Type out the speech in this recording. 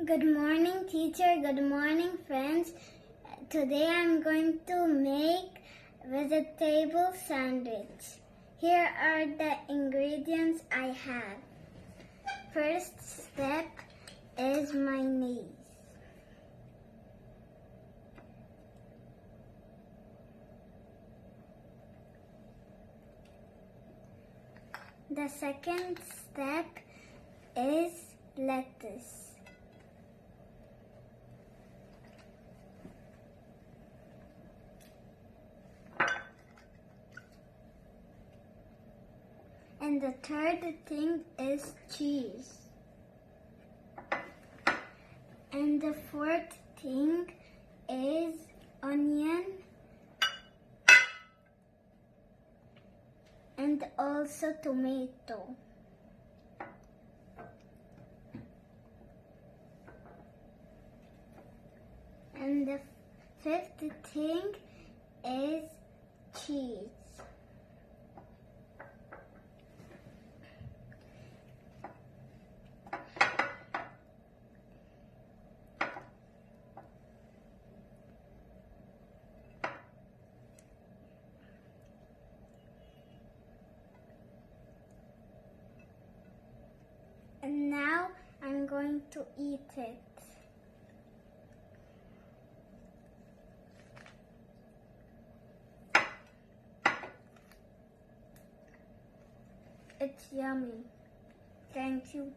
Good morning, teacher. Good morning, friends. Today I'm going to make vegetable sandwich. Here are the ingredients I have. First step is mayonnaise. The second step is lettuce. And the third thing is cheese. And the fourth thing is onion and also tomato. And the fifth thing is cheese. And now I'm going to eat it. It's yummy. Thank you.